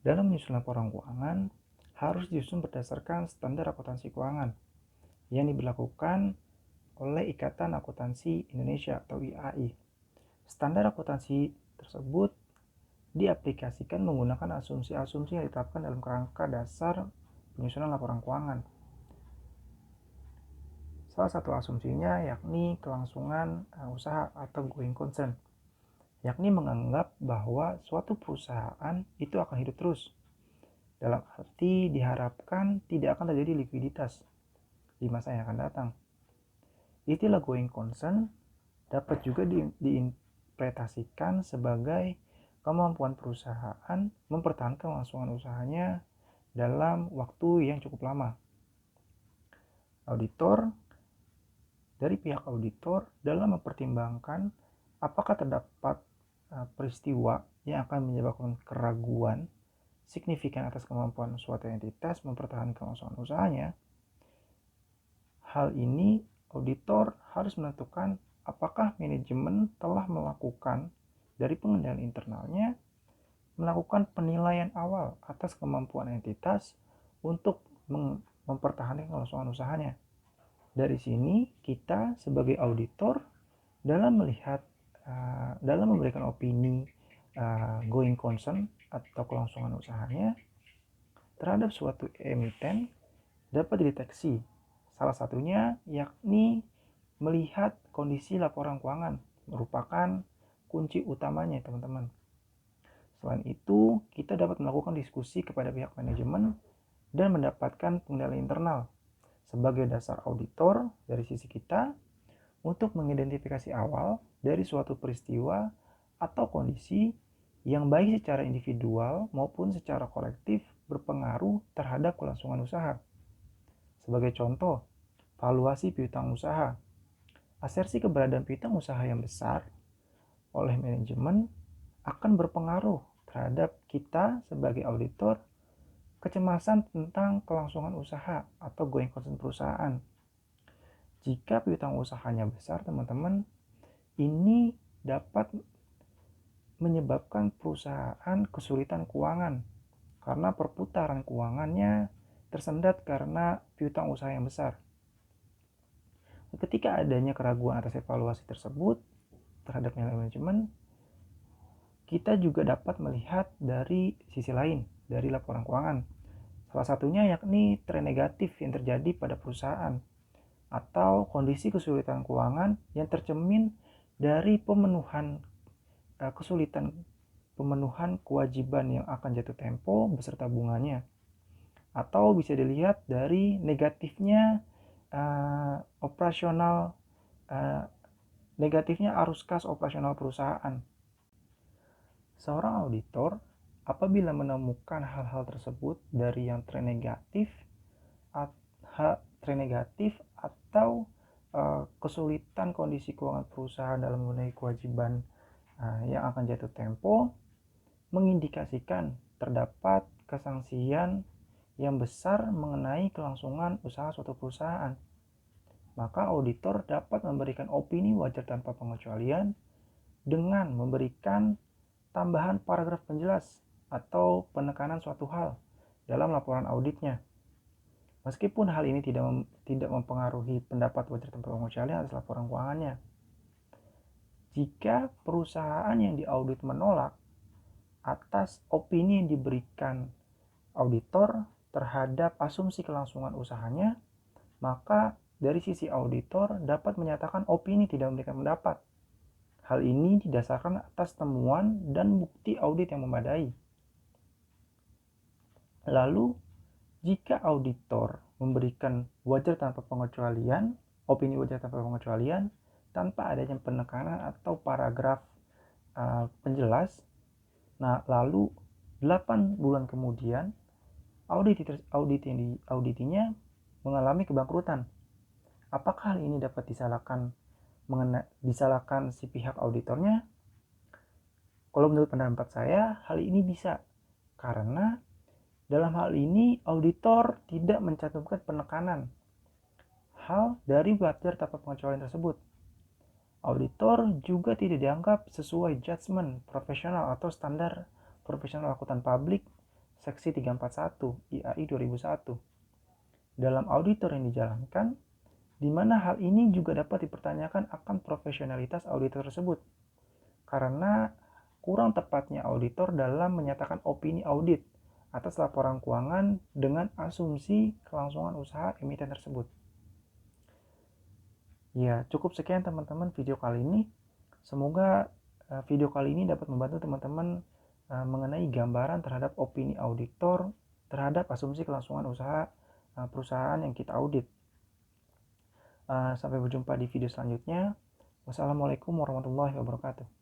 Dalam menyusun laporan keuangan, harus disusun berdasarkan standar akuntansi keuangan yang diberlakukan oleh Ikatan Akuntansi Indonesia atau IAI. Standar akuntansi tersebut diaplikasikan menggunakan asumsi-asumsi yang ditetapkan dalam kerangka dasar penyusunan laporan keuangan. Salah satu asumsinya yakni kelangsungan usaha atau going concern, yakni menganggap bahwa suatu perusahaan itu akan hidup terus. Dalam arti diharapkan tidak akan terjadi likuiditas di masa yang akan datang. Istilah going concern dapat juga diinterpretasikan sebagai kemampuan perusahaan mempertahankan kelangsungan usahanya dalam waktu yang cukup lama. Dari pihak auditor dalam mempertimbangkan apakah terdapat peristiwa yang akan menyebabkan keraguan signifikan atas kemampuan suatu entitas mempertahankan kelangsungan usahanya. Hal ini auditor harus menentukan apakah manajemen telah melakukan dari pengendalian internalnya melakukan penilaian awal atas kemampuan entitas untuk mempertahankan kelangsungan usahanya. Dari sini kita sebagai auditor dalam memberikan opini going concern atau kelangsungan usahanya terhadap suatu emiten dapat dideteksi. Salah satunya yakni melihat kondisi laporan keuangan merupakan kunci utamanya, teman-teman. Selain itu, kita dapat melakukan diskusi kepada pihak manajemen dan mendapatkan penilaian internal sebagai dasar auditor dari sisi kita untuk mengidentifikasi awal dari suatu peristiwa atau kondisi yang baik secara individual maupun secara kolektif berpengaruh terhadap kelangsungan usaha. Sebagai contoh, valuasi piutang usaha. Asersi keberadaan piutang usaha yang besar oleh manajemen akan berpengaruh terhadap kita sebagai auditor kecemasan tentang kelangsungan usaha atau going concern perusahaan. Jika piutang usahanya besar, teman-teman, ini dapat menyebabkan perusahaan kesulitan keuangan karena perputaran keuangannya tersendat karena piutang usaha yang besar. Ketika adanya keraguan atas evaluasi tersebut terhadap nilai manajemen, kita juga dapat melihat dari sisi lain dari laporan keuangan. Salah satunya yakni tren negatif yang terjadi pada perusahaan atau kondisi kesulitan keuangan yang tercermin dari kesulitan pemenuhan kewajiban yang akan jatuh tempo beserta bunganya, atau bisa dilihat dari negatifnya arus kas operasional perusahaan. Seorang auditor apabila menemukan hal-hal tersebut dari yang tren negatif atau kesulitan kondisi keuangan perusahaan dalam memenuhi kewajiban yang akan jatuh tempo, mengindikasikan terdapat kesangsian yang besar mengenai kelangsungan usaha suatu perusahaan. Maka auditor dapat memberikan opini wajar tanpa pengecualian dengan memberikan tambahan paragraf penjelas atau penekanan suatu hal dalam laporan auditnya. Meskipun hal ini tidak mempengaruhi pendapat wajar tanpa pengecualian atas laporan keuangannya. Jika perusahaan yang diaudit menolak atas opini yang diberikan auditor terhadap asumsi kelangsungan usahanya, maka dari sisi auditor dapat menyatakan opini tidak memberikan pendapat. Hal ini didasarkan atas temuan dan bukti audit yang memadai. Lalu, jika auditor memberikan wajar tanpa pengecualian, opini wajar tanpa pengecualian, tanpa adanya penekanan atau paragraf penjelas, lalu 8 bulan kemudian, audit yang diauditinya mengalami kebangkrutan. Apakah hal ini dapat disalahkan si pihak auditornya? Kalau menurut pendapat saya, hal ini bisa. Karena dalam hal ini auditor tidak mencantumkan penekanan hal dari wajar tanpa pengecualian tersebut. Auditor juga tidak dianggap sesuai judgement profesional atau standar profesional akuntan publik Seksi 341 IAI 2001. Dalam auditor yang dijalankan, di mana hal ini juga dapat dipertanyakan akan profesionalitas auditor tersebut. Karena kurang tepatnya auditor dalam menyatakan opini audit atas laporan keuangan dengan asumsi kelangsungan usaha emiten tersebut. Ya, cukup sekian teman-teman video kali ini. Semoga video kali ini dapat membantu teman-teman mengenai gambaran terhadap opini auditor terhadap asumsi kelangsungan usaha perusahaan yang kita audit. Sampai berjumpa di video selanjutnya. Wassalamualaikum warahmatullahi wabarakatuh.